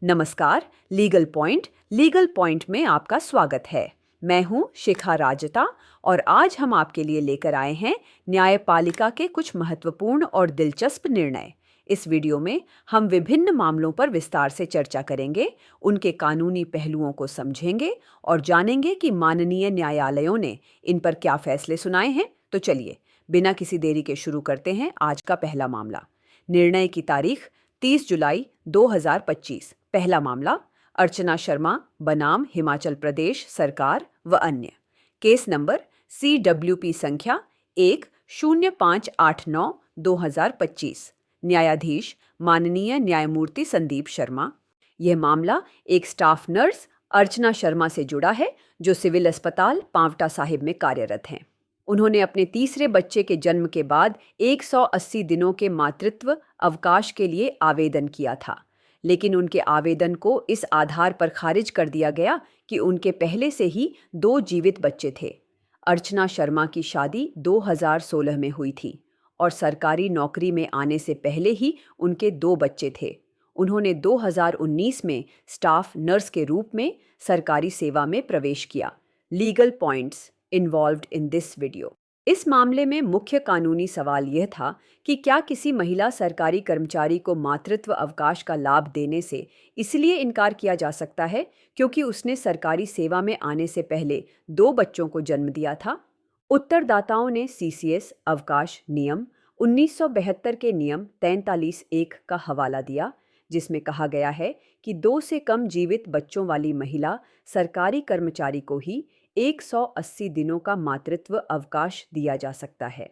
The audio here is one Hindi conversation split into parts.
नमस्कार, लीगल पॉइंट में आपका स्वागत है। मैं हूं शिखा राजता और आज हम आपके लिए लेकर आए हैं न्यायपालिका के कुछ महत्वपूर्ण और दिलचस्प निर्णय। इस वीडियो में हम विभिन्न मामलों पर विस्तार से चर्चा करेंगे, उनके कानूनी पहलुओं को समझेंगे और जानेंगे कि माननीय न्यायालयों ने इन पर क्या फैसले सुनाए हैं। तो चलिए, बिना किसी देरी के शुरू करते हैं आज का पहला मामला। निर्णय की तारीख 30 जुलाई 2025। पहला मामला, अर्चना शर्मा बनाम हिमाचल प्रदेश सरकार व अन्य। केस नंबर CWP संख्या 10589/2025। न्यायाधीश माननीय न्यायमूर्ति संदीप शर्मा। यह मामला एक स्टाफ नर्स अर्चना शर्मा से जुड़ा है, जो सिविल अस्पताल पांवटा साहिब में कार्यरत हैं। उन्होंने अपने तीसरे बच्चे के जन्म के बाद 180 दिनों के मातृत्व अवकाश के लिए आवेदन किया था, लेकिन उनके आवेदन को इस आधार पर खारिज कर दिया गया कि उनके पहले से ही 2 जीवित बच्चे थे। अर्चना शर्मा की शादी 2016 में हुई थी और सरकारी नौकरी में आने से पहले ही उनके 2 बच्चे थे। उन्होंने 2019 में स्टाफ नर्स के रूप में सरकारी सेवा में प्रवेश किया। Legal points involved in this video. इस मामले में मुख्य कानूनी सवाल यह था कि क्या किसी महिला सरकारी कर्मचारी को मातृत्व अवकाश का लाभ देने से इसलिए इनकार किया जा सकता है क्योंकि उसने सरकारी सेवा में आने से पहले 2 बच्चों को जन्म दिया था। उत्तरदाताओं ने CCS अवकाश नियम 1972 के नियम 43(1) का हवाला दिया, जिसमें कहा गया है कि 2 से कम जीवित बच्चों वाली महिला सरकारी कर्मचारी को ही 180 दिनों का मातृत्व अवकाश दिया जा सकता है।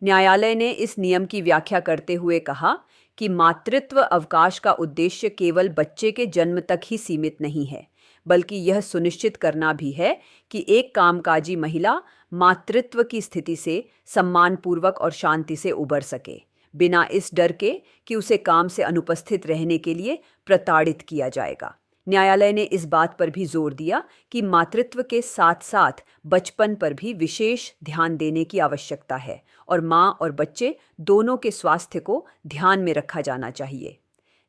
न्यायालय ने इस नियम की व्याख्या करते हुए कहा कि मातृत्व अवकाश का उद्देश्य केवल बच्चे के जन्म तक ही सीमित नहीं है, बल्कि यह सुनिश्चित करना भी है कि एक कामकाजी महिला मातृत्व की स्थिति से सम्मानपूर्वक और शांति से उबर सके, बिना इस डर के कि उसे काम से अनुपस्थित रहने के लिए प्रताड़ित किया जाएगा। न्यायालय ने इस बात पर भी जोर दिया कि मातृत्व के साथ साथ बचपन पर भी विशेष ध्यान देने की आवश्यकता है और मां और बच्चे दोनों के स्वास्थ्य को ध्यान में रखा जाना चाहिए।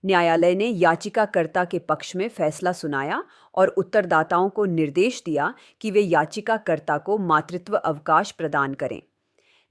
न्यायालय ने याचिकाकर्ता के पक्ष में फैसला सुनाया और उत्तरदाताओं को निर्देश दिया कि वे याचिकाकर्ता को मातृत्व अवकाश प्रदान करें।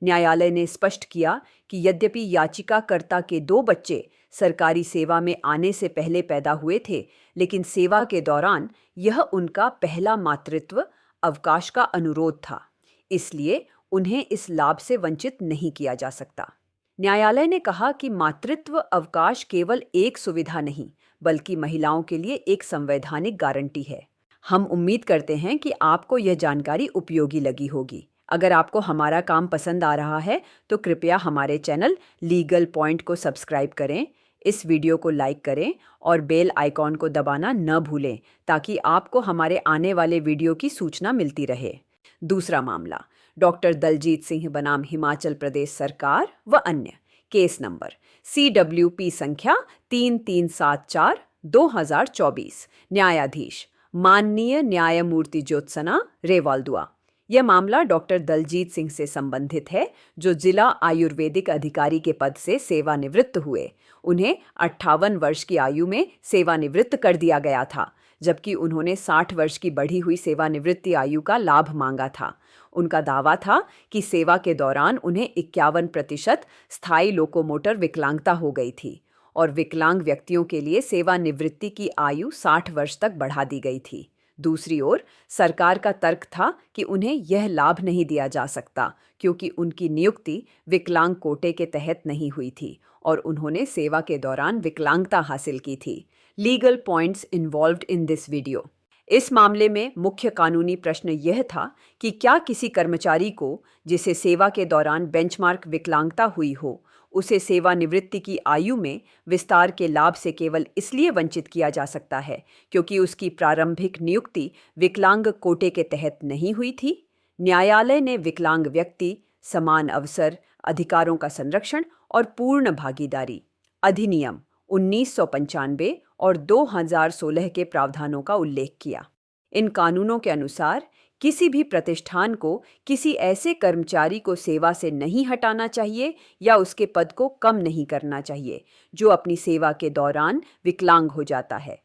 न्यायालय ने स्पष्ट किया कि यद्यपि याचिकाकर्ता के 2 बच्चे सरकारी सेवा में आने से पहले पैदा हुए थे, लेकिन सेवा के दौरान यह उनका पहला मातृत्व अवकाश का अनुरोध था, इसलिए उन्हें इस लाभ से वंचित नहीं किया जा सकता। न्यायालय ने कहा कि मातृत्व अवकाश केवल एक सुविधा नहीं, बल्कि महिलाओं के लिए एक संवैधानिक गारंटी है। हम उम्मीद करते हैं कि आपको यह जानकारी उपयोगी लगी होगी। अगर आपको हमारा काम पसंद आ रहा है तो कृपया हमारे चैनल लीगल पॉइंट को सब्सक्राइब करें, इस वीडियो को लाइक करें और बेल आइकॉन को दबाना न भूलें ताकि आपको हमारे आने वाले वीडियो की सूचना मिलती रहे। दूसरा मामला, डॉक्टर दलजीत सिंह बनाम हिमाचल प्रदेश सरकार व अन्य। केस नंबर CWP संख्या 3374/2024। न्यायाधीश माननीय न्यायमूर्ति ज्योत्सना रेवालदुआ। यह मामला डॉक्टर दलजीत सिंह से संबंधित है, जो जिला आयुर्वेदिक अधिकारी के पद से सेवानिवृत्त हुए। उन्हें 58 वर्ष की आयु में सेवानिवृत्त कर दिया गया था, जबकि उन्होंने 60 वर्ष की बढ़ी हुई सेवानिवृत्ति आयु का लाभ मांगा था। उनका दावा था कि सेवा के दौरान उन्हें 51% स्थायी लोकोमोटर विकलांगता हो गई थी और विकलांग व्यक्तियों के लिए सेवानिवृत्ति की आयु 60 वर्ष तक बढ़ा दी गई थी। दूसरी ओर सरकार का तर्क था कि उन्हें यह लाभ नहीं दिया जा सकता क्योंकि उनकी नियुक्ति विकलांग कोटे के तहत नहीं हुई थी और उन्होंने सेवा के दौरान विकलांगता हासिल की थी। Legal points involved in this video. इस मामले में मुख्य कानूनी प्रश्न यह था कि क्या किसी कर्मचारी को जिसे सेवा के दौरान बेंचमार्क विकलांगता हुई हो, उसे सेवानिवृत्ति की आयु में विस्तार के लाभ से केवल इसलिए वंचित किया जा सकता है क्योंकि उसकी प्रारंभिक नियुक्ति विकलांग कोटे के तहत नहीं हुई थी। न्यायालय ने विकलांग व्यक्ति, समान अवसर, अधिकारों का संरक्षण और पूर्ण भागीदारी अधिनियम 1995 और 2016 के प्रावधानों का उल्लेख किया। इन कानूनों के अनुसार किसी भी प्रतिष्ठान को किसी ऐसे कर्मचारी को सेवा से नहीं हटाना चाहिए या उसके पद को कम नहीं करना चाहिए जो अपनी सेवा के दौरान विकलांग हो जाता है।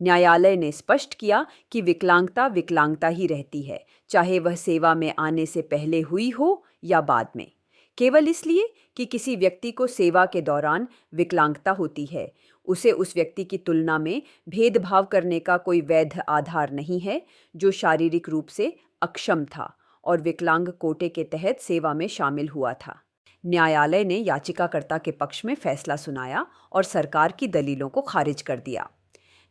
न्यायालय ने स्पष्ट किया कि विकलांगता विकलांगता ही रहती है, चाहे वह सेवा में आने से पहले हुई हो या बाद में। केवल इसलिए कि किसी व्यक्ति को सेवा के दौरान विकलांगता होती है, उसे उस व्यक्ति की तुलना में भेदभाव करने का कोई वैध आधार नहीं है जो शारीरिक रूप से अक्षम था और विकलांग कोटे के तहत सेवा में शामिल हुआ था। न्यायालय ने याचिकाकर्ता के पक्ष में फैसला सुनाया और सरकार की दलीलों को खारिज कर दिया।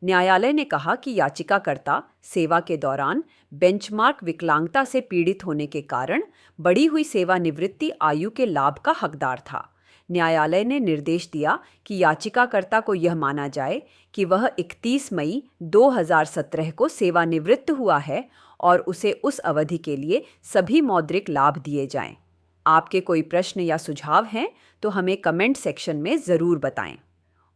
न्यायालय ने कहा कि याचिकाकर्ता सेवा के दौरान बेंचमार्क विकलांगता से पीड़ित होने के कारण बढ़ी हुई सेवानिवृत्ति आयु के लाभ का हकदार था। न्यायालय ने निर्देश दिया कि याचिकाकर्ता को यह माना जाए कि वह 31 मई 2017 को सेवानिवृत्त हुआ है और उसे उस अवधि के लिए सभी मौद्रिक लाभ दिए जाएं। आपके कोई प्रश्न या सुझाव हैं तो हमें कमेंट सेक्शन में ज़रूर बताएं।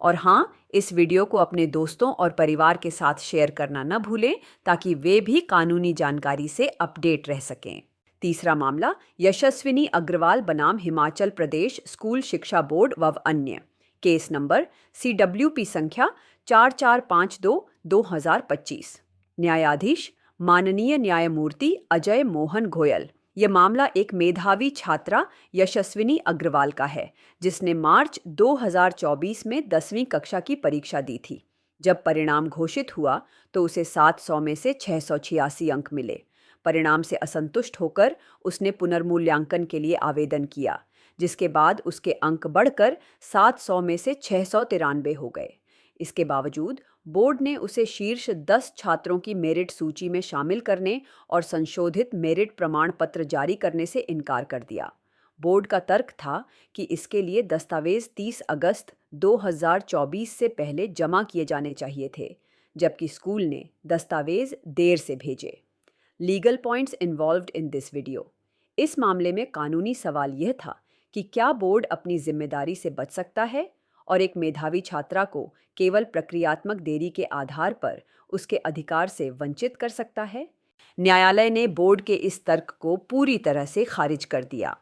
और हाँ, इस वीडियो को अपने दोस्तों और परिवार के साथ शेयर करना न भूलें ताकि वे भी कानूनी जानकारी से अपडेट रह सकें। तीसरा मामला यशस्विनी अग्रवाल बनाम हिमाचल प्रदेश स्कूल शिक्षा बोर्ड व अन्य। केस नंबर CWP संख्या 4452/2025। न्यायाधीश माननीय न्यायमूर्ति अजय मोहन गोयल। यह मामला एक मेधावी छात्रा यशस्विनी अग्रवाल का है जिसने मार्च 2024 में 10वीं कक्षा की परीक्षा दी थी। जब परिणाम घोषित हुआ तो उसे 700 में से 686 अंक मिले। परिणाम से असंतुष्ट होकर उसने पुनर्मूल्यांकन के लिए आवेदन किया, जिसके बाद उसके अंक बढ़कर 700 में से 693 हो गए। इसके बावजूद बोर्ड ने उसे शीर्ष 10 छात्रों की मेरिट सूची में शामिल करने और संशोधित मेरिट प्रमाण पत्र जारी करने से इनकार कर दिया। बोर्ड का तर्क था कि इसके लिए दस्तावेज 30 अगस्त 2024 से पहले जमा किए जाने चाहिए थे, जबकि स्कूल ने दस्तावेज देर से भेजे। Legal points involved in this video. इस मामले में कानूनी सवाल यह था कि क्या बोर्ड अपनी जिम्मेदारी से बच सकता है और एक मेधावी छात्रा को केवल प्रक्रियात्मक देरी के आधार पर उसके अधिकार से वंचित कर सकता है? न्यायालय ने बोर्ड के इस तर्क को पूरी तरह से खारिज कर दिया।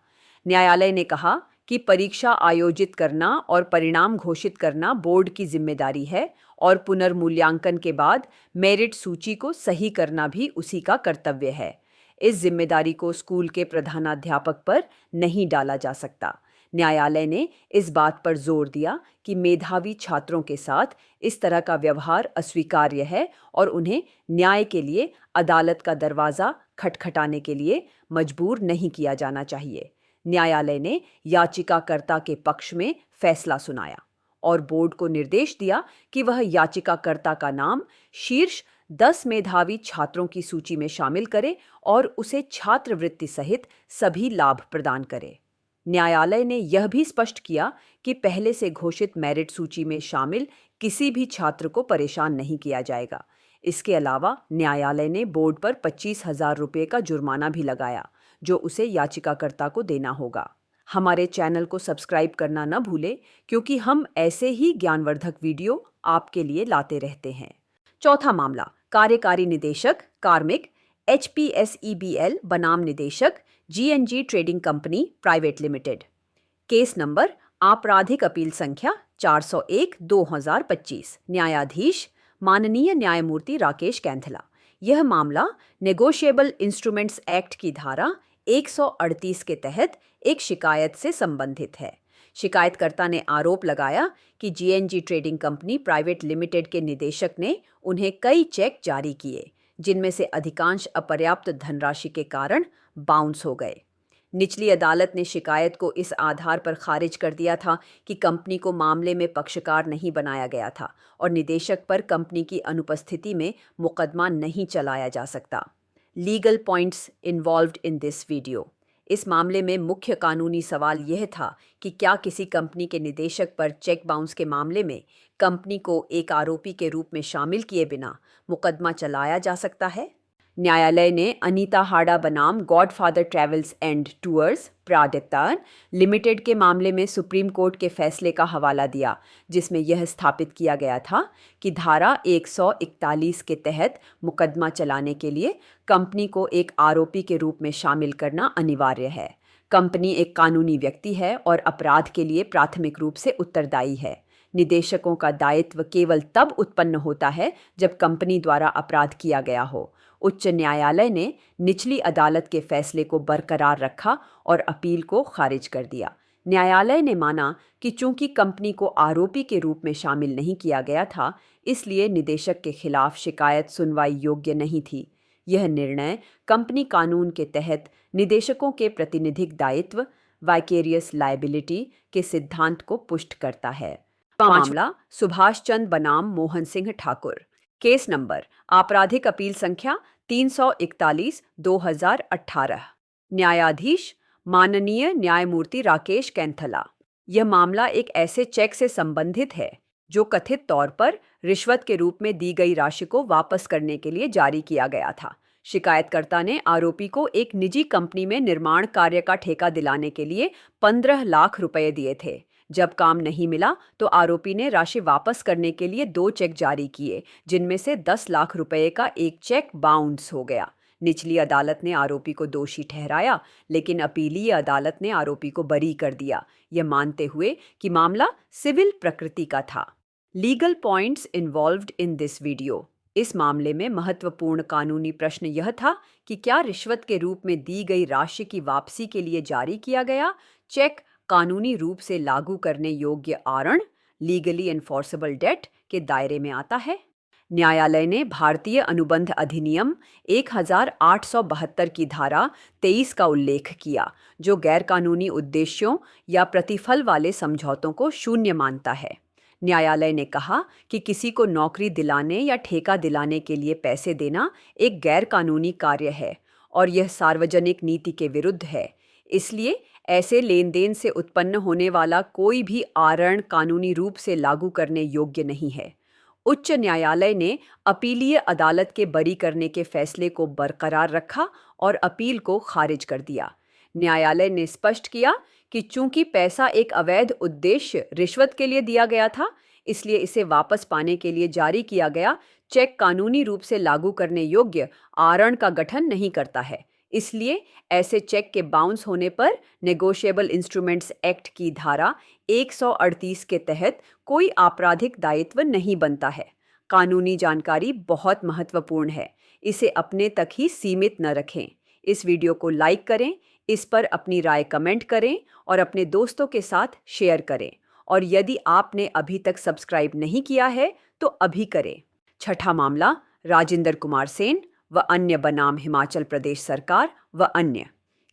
न्यायालय ने कहा कि परीक्षा आयोजित करना और परिणाम घोषित करना बोर्ड की जिम्मेदारी है और पुनर्मूल्यांकन के बाद मेरिट सूची को सही करना भी उसी का कर्तव्य है। इस जिम्मेदारी को स्कूल के प्रधानाध्यापक पर नहीं डाला जा सकता। न्यायालय ने इस बात पर जोर दिया कि मेधावी छात्रों के साथ इस तरह का व्यवहार अस्वीकार्य है और उन्हें न्याय के लिए अदालत का दरवाज़ा खटखटाने के लिए मजबूर नहीं किया जाना चाहिए। न्यायालय ने याचिकाकर्ता के पक्ष में फैसला सुनाया और बोर्ड को निर्देश दिया कि वह याचिकाकर्ता का नाम शीर्ष 10 मेधावी छात्रों की सूची में शामिल करे और उसे छात्रवृत्ति सहित सभी लाभ प्रदान करे। न्यायालय ने यह भी स्पष्ट किया कि पहले से घोषित मेरिट सूची में शामिल किसी भी छात्र को परेशान नहीं किया जाएगा। इसके अलावा न्यायालय ने बोर्ड पर 25,000 रुपये का जुर्माना भी लगाया, जो उसे याचिकाकर्ता को देना होगा। हमारे चैनल को सब्सक्राइब करना न भूलें, क्योंकि हम ऐसे ही ज्ञानवर्धक वीडियो आपके लिए लाते रहते हैं। चौथा मामला कार्यकारी निदेशक कार्मिक HPSEBL बनाम निदेशक GNG trading company private limited. Case number आपराधिक अपील संख्या 401/2025। न्यायाधीश माननीय न्यायमूर्ति राकेश कैंथला। यह मामला नेगोशिएबल इंस्ट्रूमेंट्स एक्ट की धारा 138 के तहत एक शिकायत से संबंधित है। शिकायतकर्ता ने आरोप लगाया कि GNG trading company private limited के निदेशक ने उन्हें कई चेक जारी किए, जिनमें से अधिकांश अपर्याप्त धनराशि के कारण बाउंस हो गए। निचली अदालत ने शिकायत को इस आधार पर खारिज कर दिया था कि कंपनी को मामले में पक्षकार नहीं बनाया गया था और निदेशक पर कंपनी की अनुपस्थिति में मुकदमा नहीं चलाया जा सकता। Legal points involved in this video. इस मामले में मुख्य कानूनी सवाल यह था कि क्या किसी कंपनी के निदेशक पर चेक बाउंस के मामले में कंपनी को एक आरोपी के रूप में शामिल किए बिना मुकदमा चलाया जा सकता है? न्यायालय ने अनीता हाडा बनाम गॉडफादर ट्रैवल्स एंड टूर्स प्राधिकरण लिमिटेड के मामले में सुप्रीम कोर्ट के फैसले का हवाला दिया, जिसमें यह स्थापित किया गया था कि धारा 141 के तहत मुकदमा चलाने के लिए कंपनी को एक आरोपी के रूप में शामिल करना अनिवार्य है। कंपनी एक कानूनी व्यक्ति है और अपराध के लिए प्राथमिक रूप से उत्तरदायी है। निदेशकों का दायित्व केवल तब उत्पन्न होता है जब कंपनी द्वारा अपराध किया गया हो। उच्च न्यायालय ने निचली अदालत के फैसले को बरकरार रखा और अपील को खारिज कर दिया। न्यायालय ने माना कि चूंकि कंपनी को आरोपी के रूप में शामिल नहीं किया गया था, इसलिए निदेशक के खिलाफ शिकायत सुनवाई योग्य नहीं थी। यह निर्णय कंपनी कानून के तहत निदेशकों के प्रतिनिधिक दायित्व वाइकेरियस लायबिलिटी के सिद्धांत को पुष्ट करता है। मामला सुभाष चंद्र बनाम मोहन सिंह ठाकुर। केस नंबर आपराधिक अपील संख्या 341/2018। न्यायाधीश माननीय न्यायमूर्ति राकेश कैंथला। यह मामला एक ऐसे चेक से संबंधित है जो कथित तौर पर रिश्वत के रूप में दी गई राशि को वापस करने के लिए जारी किया गया था। शिकायतकर्ता ने आरोपी को एक निजी कंपनी में निर्माण कार्य का ठेका दिलाने के लिए 15 लाख रुपए दिए थे। जब काम नहीं मिला तो आरोपी ने राशि वापस करने के लिए 2 चेक जारी किए, जिनमें से 10 लाख रुपए का एक चेक बाउंस हो गया। निचली अदालत ने आरोपी को दोषी ठहराया, लेकिन अपीलीय अदालत ने आरोपी को बरी कर दिया, यह मानते हुए कि मामला सिविल प्रकृति का था। Legal points involved in this video. इस मामले में महत्वपूर्ण कानूनी प्रश्न यह था कि क्या रिश्वत के रूप में दी गई राशि की वापसी के लिए जारी किया गया चेक कानूनी रूप से लागू करने योग्य आरण लीगली एनफोर्सेबल डेट के दायरे में आता है। न्यायालय ने भारतीय अनुबंध अधिनियम 1872 की धारा 23 का उल्लेख किया, जो गैरकानूनी उद्देश्यों या प्रतिफल वाले समझौतों को शून्य मानता है। न्यायालय ने कहा कि किसी को नौकरी दिलाने या ठेका दिलाने के लिए पैसे देना एक गैरकानूनी कार्य है और यह सार्वजनिक नीति के विरुद्ध है। इसलिए ऐसे लेन देन से उत्पन्न होने वाला कोई भी आरण कानूनी रूप से लागू करने योग्य नहीं है। उच्च न्यायालय ने अपीलीय अदालत के बरी करने के फैसले को बरकरार रखा और अपील को खारिज कर दिया। न्यायालय ने स्पष्ट किया कि चूंकि पैसा एक अवैध उद्देश्य रिश्वत के लिए दिया गया था, इसलिए इसे वापस पाने के लिए जारी किया गया चेक कानूनी रूप से लागू करने योग्य आरण का गठन नहीं करता है। इसलिए ऐसे चेक के बाउंस होने पर नेगोशिएबल इंस्ट्रूमेंट्स एक्ट की धारा 138 के तहत कोई आपराधिक दायित्व नहीं बनता है। कानूनी जानकारी बहुत महत्वपूर्ण है, इसे अपने तक ही सीमित न रखें। इस वीडियो को लाइक करें, इस पर अपनी राय कमेंट करें और अपने दोस्तों के साथ शेयर करें। और यदि आपने अभी तक सब्सक्राइब नहीं किया है तो अभी करें। छठा मामला राजेंद्र कुमार सेन व अन्य बनाम हिमाचल प्रदेश सरकार व अन्य।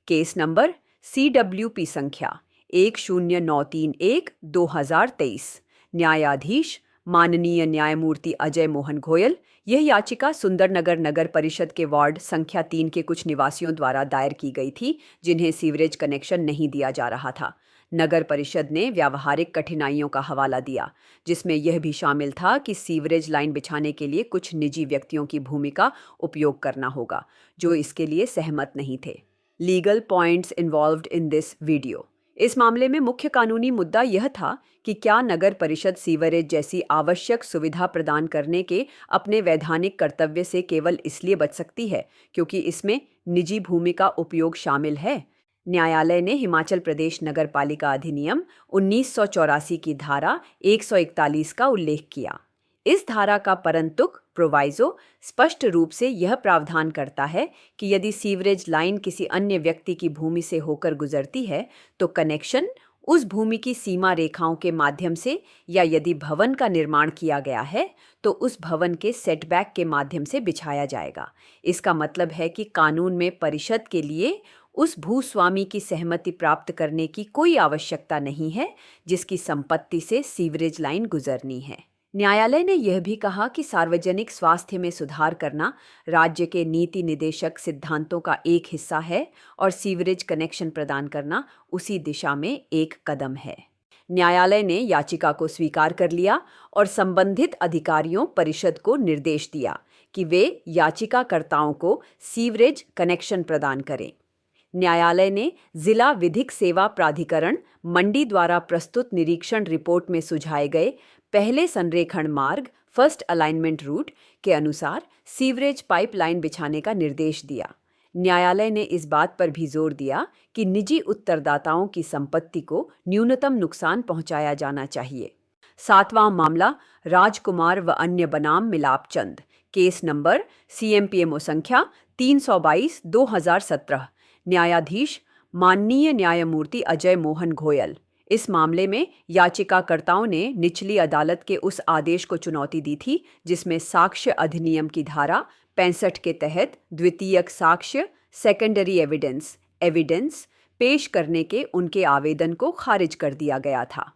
केस नंबर CWP संख्या 10931/2023। न्यायाधीश माननीय न्यायमूर्ति अजय मोहन गोयल। यह याचिका सुंदरनगर नगर परिषद के वार्ड संख्या 3 के कुछ निवासियों द्वारा दायर की गई थी, जिन्हें सीवरेज कनेक्शन नहीं दिया जा रहा था। नगर परिषद ने व्यावहारिक कठिनाइयों का हवाला दिया, जिसमें यह भी शामिल था कि सीवरेज लाइन बिछाने के लिए कुछ निजी व्यक्तियों की भूमि का उपयोग करना होगा, जो इसके लिए सहमत नहीं थे। Legal points involved in this video. इस मामले में मुख्य कानूनी मुद्दा यह था कि क्या नगर परिषद सीवरेज जैसी आवश्यक सुविधा प्रदान करने के अपने वैधानिक कर्तव्य से केवल इसलिए बच सकती है क्योंकि इसमें निजी भूमि का उपयोग शामिल है। न्यायालय ने हिमाचल प्रदेश नगर पालिका अधिनियम 1984 की धारा 141 का उल्लेख किया। इस धारा का परंतुक प्रोवाइजो स्पष्ट रूप से यह प्रावधान करता है कि यदि सीवरेज लाइन किसी अन्य व्यक्ति की भूमि से होकर गुजरती है तो कनेक्शन उस भूमि की सीमा रेखाओं के माध्यम से, या यदि भवन का निर्माण किया गया है तो उस भवन के सेटबैक के माध्यम से बिछाया जाएगा। इसका मतलब है कि कानून में परिषद के लिए उस भूस्वामी की सहमति प्राप्त करने की कोई आवश्यकता नहीं है जिसकी संपत्ति से सीवरेज लाइन गुजरनी है। न्यायालय ने यह भी कहा कि सार्वजनिक स्वास्थ्य में सुधार करना राज्य के नीति निदेशक सिद्धांतों का एक हिस्सा है और सीवरेज कनेक्शन प्रदान करना उसी दिशा में एक कदम है। न्यायालय ने याचिका को स्वीकार कर लिया और संबंधित अधिकारियों परिषद को निर्देश दिया कि वे याचिकाकर्ताओं को सीवरेज कनेक्शन प्रदान करें। न्यायालय ने जिला विधिक सेवा प्राधिकरण मंडी द्वारा प्रस्तुत निरीक्षण रिपोर्ट में सुझाए गए पहले संरेखण मार्ग फर्स्ट अलाइनमेंट रूट के अनुसार सीवरेज पाइपलाइन बिछाने का निर्देश दिया। न्यायालय ने इस बात पर भी जोर दिया कि निजी उत्तरदाताओं की संपत्ति को न्यूनतम नुकसान पहुंचाया जाना चाहिए। सातवां मामला राजकुमार व अन्य बनाम मिलापचंद, केस नंबर CMPMO संख्या 322/2017। न्यायाधीश माननीय न्यायमूर्ति अजय मोहन घोयल। इस मामले में याचिकाकर्ताओं ने निचली अदालत के उस आदेश को चुनौती दी थी जिसमें साक्ष्य अधिनियम की धारा 65 के तहत द्वितीयक साक्ष्य सेकेंडरी एविडेंस पेश करने के उनके आवेदन को खारिज कर दिया गया था।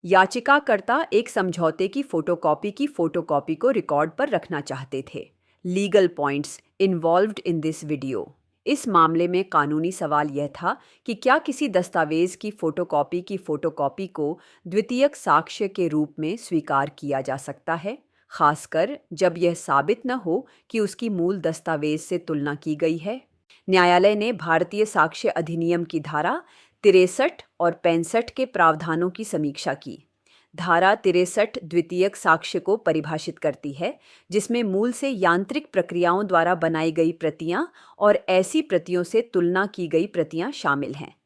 याचिकाकर्ता एक समझौते की फोटोकॉपी को रिकॉर्ड पर रखना चाहते थे। Legal points involved in this video. इस मामले में कानूनी सवाल यह था कि क्या किसी दस्तावेज की फोटोकॉपी को द्वितीयक साक्ष्य के रूप में स्वीकार किया जा सकता है, खासकर जब यह साबित न हो कि उसकी मूल दस्तावेज से तुलना की गई है। न्यायालय ने भारतीय साक्ष्य अधिनियम की धारा 63 और 65 के प्रावधानों की समीक्षा की। धारा 63 द्वितीयक साक्ष्य को परिभाषित करती है, जिसमें मूल से यांत्रिक प्रक्रियाओं द्वारा बनाई गई प्रतियां और ऐसी प्रतियों से तुलना की गई प्रतियां शामिल हैं।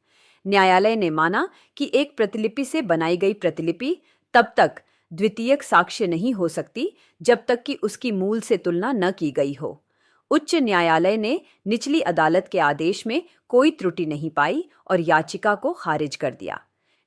न्यायालय ने माना कि एक प्रतिलिपि से बनाई गई प्रतिलिपि तब तक द्वितीयक साक्ष्य नहीं हो सकती जब तक कि उसकी मूल से तुलना न की गई हो। उच्च न्यायालय ने निचली अदालत के आदेश में कोई त्रुटि नहीं पाई और याचिका को खारिज कर दिया।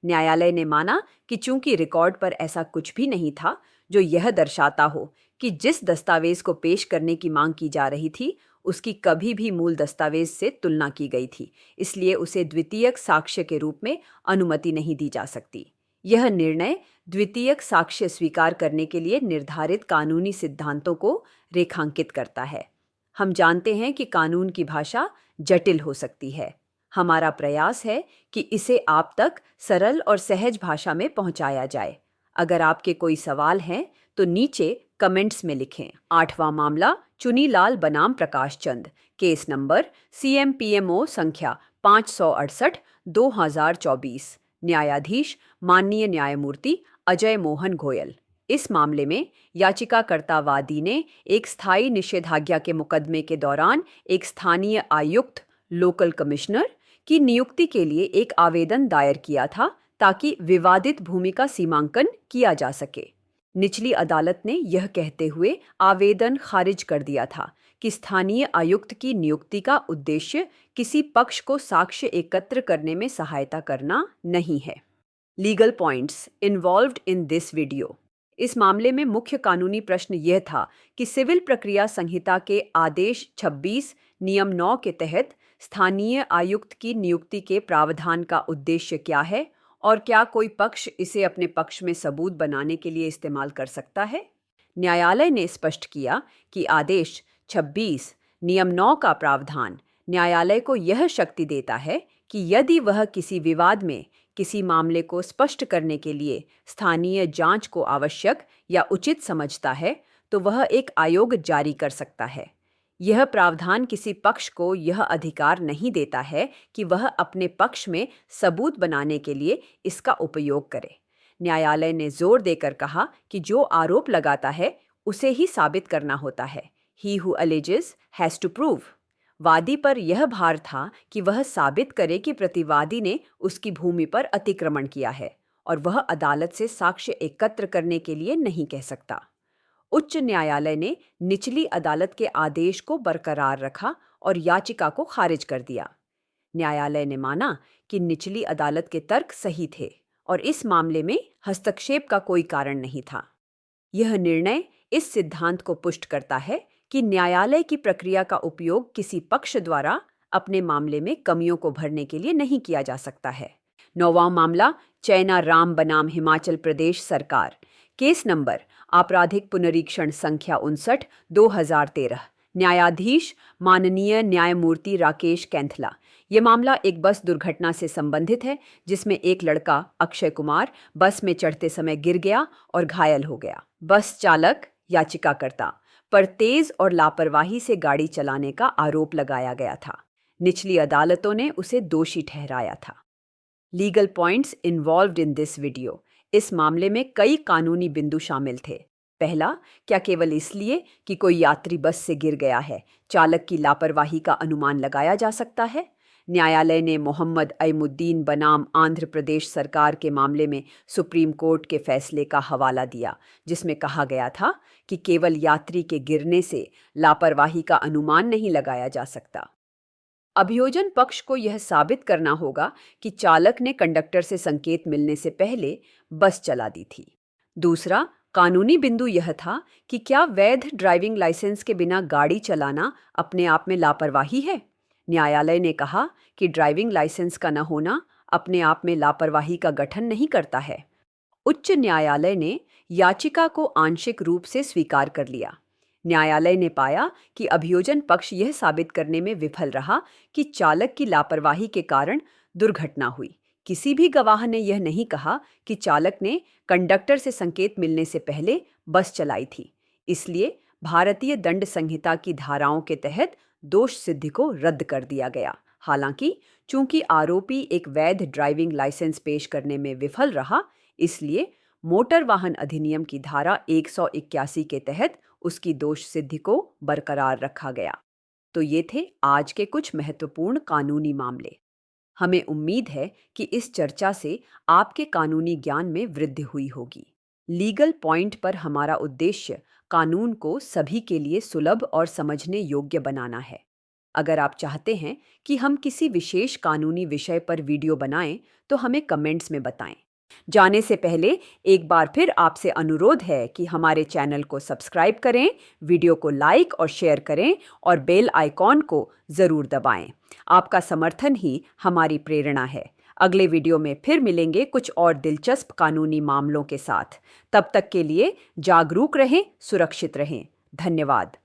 न्यायालय ने माना कि चूंकि रिकॉर्ड पर ऐसा कुछ भी नहीं था जो यह दर्शाता हो कि जिस दस्तावेज को पेश करने की मांग की जा रही थी उसकी कभी भी मूल दस्तावेज से तुलना की गई थी, इसलिए उसे द्वितीयक साक्ष्य के रूप में अनुमति नहीं दी जा सकती। यह निर्णय द्वितीयक साक्ष्य स्वीकार करने के लिए निर्धारित कानूनी सिद्धांतों को रेखांकित करता है। हम जानते हैं कि कानून की भाषा जटिल हो सकती है। हमारा प्रयास है कि इसे आप तक सरल और सहज भाषा में पहुंचाया जाए। अगर आपके कोई सवाल हैं तो नीचे कमेंट्स में लिखें। आठवां मामला चुनीलाल बनाम Prakash Chand, case number CMPMO संख्या 568/2024। न्यायाधीश माननीय न्यायमूर्ति अजय मोहन घोयल। इस मामले में याचिकाकर्ता वादी ने एक स्थायी निषेधाज्ञा के मुकदमे के दौरान एक स्थानीय आयुक्त लोकल कमिश्नर की नियुक्ति के लिए एक आवेदन दायर किया था ताकि विवादित भूमि का सीमांकन किया जा सके। निचली अदालत ने यह कहते हुए आवेदन खारिज कर दिया था कि स्थानीय आयुक्त की नियुक्ति का उद्देश्य किसी पक्ष को साक्ष्य एकत्र करने में सहायता करना नहीं है। Legal points involved in this video. इस मामले में मुख्य कानूनी प्रश्न यह था कि सिविल प्रक्रिया संहिता के आदेश 26 नियम 9 के तहत स्थानीय आयुक्त की नियुक्ति के प्रावधान का उद्देश्य क्या है और क्या कोई पक्ष इसे अपने पक्ष में सबूत बनाने के लिए इस्तेमाल कर सकता है। न्यायालय ने स्पष्ट किया कि आदेश 26 नियम 9 का प्रावधान न्यायालय को यह शक्ति देता है कि यदि वह किसी विवाद में किसी मामले को स्पष्ट करने के लिए स्थानीय जांच को आवश्यक या उचित समझता है तो वह एक आयोग जारी कर सकता है। यह प्रावधान किसी पक्ष को यह अधिकार नहीं देता है कि वह अपने पक्ष में सबूत बनाने के लिए इसका उपयोग करे। न्यायालय ने जोर देकर कहा कि जो आरोप लगाता है उसे ही साबित करना होता है। He who alleges has to prove। वादी पर यह भार था कि वह साबित करे कि प्रतिवादी ने उसकी भूमि पर अतिक्रमण किया है और वह अदालत से साक्ष्य एकत्र करने के लिए नहीं कह सकता। उच्च न्यायालय ने निचली अदालत के आदेश को बरकरार रखा और याचिका को खारिज कर दिया। न्यायालय ने माना कि निचली अदालत के तर्क सही थे और इस मामले में हस्तक्षेप का कोई कारण नहीं था। यह निर्णय इस सिद्धांत को पुष्ट करता है कि न्यायालय की प्रक्रिया का उपयोग किसी पक्ष द्वारा अपने मामले में कमियों को भरने के लिए नहीं किया जा सकता है। नौवां मामला चैना राम बनाम हिमाचल प्रदेश सरकार, केस नंबर आपराधिक पुनरीक्षण संख्या 59/2013। न्यायाधीश माननीय न्यायमूर्ति राकेश कैंथला। ये मामला एक बस दुर्घटना से संबंधित है जिसमें एक लड़का अक्षय कुमार बस में चढ़ते समय गिर गया और घायल हो गया। बस चालक याचिकाकर्ता पर तेज और लापरवाही से गाड़ी चलाने का आरोप लगाया गया था। निचली अदालतों ने उसे दोषी ठहराया था। Legal points involved in this video. इस मामले में कई कानूनी बिंदु शामिल थे। पहला, क्या केवल इसलिए कि कोई यात्री बस से गिर गया है चालक की लापरवाही का अनुमान लगाया जा सकता है? न्यायालय ने मोहम्मद अईमुद्दीन बनाम आंध्र प्रदेश सरकार के मामले में सुप्रीम कोर्ट के फैसले का हवाला दिया, जिसमें कहा गया था कि केवल यात्री के गिरने से लापरवाही का अनुमान नहीं लगाया जा सकता। अभियोजन पक्ष को यह साबित करना होगा कि चालक ने कंडक्टर से संकेत मिलने से पहले बस चला दी थी। दूसरा कानूनी बिंदु यह था कि क्या वैध ड्राइविंग लाइसेंस के बिना गाड़ी चलाना अपने आप में लापरवाही है। न्यायालय ने कहा कि ड्राइविंग लाइसेंस का न होना अपने आप में लापरवाही का गठन नहीं करता है। उच्च न्यायालय ने याचिका को आंशिक रूप से स्वीकार कर लिया। न्यायालय ने पाया कि अभियोजन पक्ष यह साबित करने में विफल रहा कि चालक की लापरवाही के कारण दुर्घटना हुई। किसी भी गवाह ने यह नहीं कहा कि चालक ने कंडक्टर से संकेत मिलने से पहले बस चलाई थी। इसलिए भारतीय दंड संहिता की धाराओं के तहत दोष सिद्धि को रद्द कर दिया गया। हालांकि चूंकि आरोपी एक वैध ड्राइविंग लाइसेंस पेश करने में विफल रहा, इसलिए मोटर वाहन अधिनियम की धारा 181 के तहत उसकी दोष सिद्धि को बरकरार रखा गया। तो ये थे आज के कुछ महत्वपूर्ण कानूनी मामले। हमें उम्मीद है कि इस चर्चा से आपके कानूनी ज्ञान में वृद्धि हुई होगी। लीगल पॉइंट पर हमारा उद्देश्य कानून को सभी के लिए सुलभ और समझने योग्य बनाना है। अगर आप चाहते हैं कि हम किसी विशेष कानूनी विषय पर वीडियो बनाएं, तो हमें कमेंट्स में बताएं। जाने से पहले एक बार फिर आपसे अनुरोध है कि हमारे चैनल को सब्सक्राइब करें, वीडियो को लाइक और शेयर करें और बेल आइकॉन को ज़रूर दबाएं। आपका समर्थन ही हमारी प्रेरणा है। अगले वीडियो में फिर मिलेंगे कुछ और दिलचस्प कानूनी मामलों के साथ। तब तक के लिए जागरूक रहें, सुरक्षित रहें। धन्यवाद।